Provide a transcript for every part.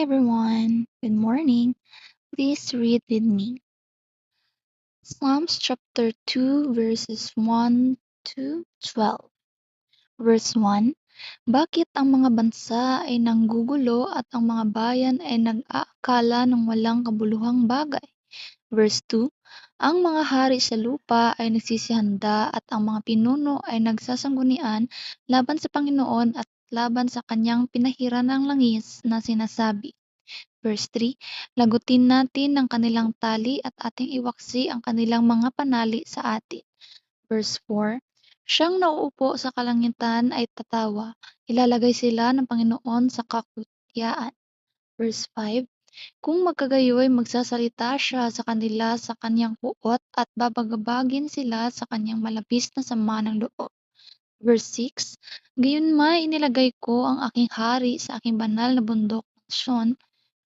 everyone, good morning. Please read with me. Psalms chapter 2 verses 1 to 12. Verse 1, bakit ang mga bansa ay nanggugulo at ang mga bayan ay nag-aakala ng walang kabuluhang bagay? Verse 2, ang mga hari sa lupa ay nagsisihanda at ang mga pinuno ay nagsasanggunian laban sa Panginoon at laban sa kanyang pinahiranang langis na sinasabi. Verse 3, lagutin natin ang kanilang tali at ating iwaksi ang kanilang mga panali sa atin. Verse 4, siyang nauupo sa kalangitan ay tatawa, ilalagay sila ng Panginoon sa kakutyaan. Verse 5, kung magkagayoy magsasalita siya sa kanila sa kanyang puot at babagabagin sila sa kanyang malabis na sama ng loob. Verse 6, gayunmay inilagay ko ang aking hari sa aking banal na bundok ng Sion.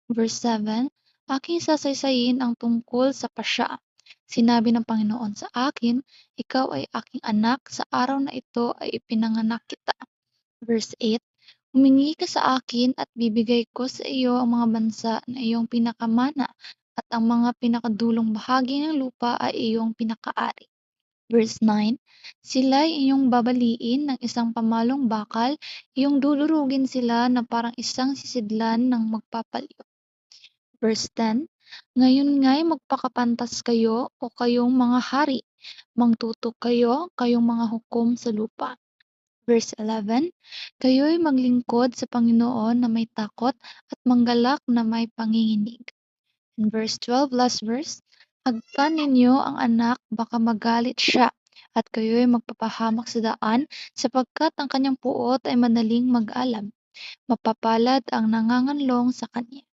Verse 7, aking sasaysayin ang tungkol sa pasya. Sinabi ng Panginoon sa akin, ikaw ay aking anak, sa araw na ito ay ipinanganak kita. Verse 8, humingi ka sa akin at bibigay ko sa iyo ang mga bansa na iyong pinakamana at ang mga pinakadulong bahagi ng lupa ay iyong pinakaari. Verse 9, sila'y iyong babaliin ng isang pamalong bakal, iyong dudurugin sila na parang isang sisidlan ng magpapaliw. Verse 10, ngayon nga'y magpakapantas kayo o kayong mga hari, mangtutok kayo, kayong mga hukom sa lupa. Verse 11, kayo'y maglingkod sa Panginoon na may takot at manggalak na may panginginig. In verse 12, last verse, agkan ninyo ang anak, baka magalit siya, at kayo'y magpapahamak sa daan, sapagkat ang kanyang puot ay madaling mag-alam. Mapapalad ang nanganganlong sa kanya.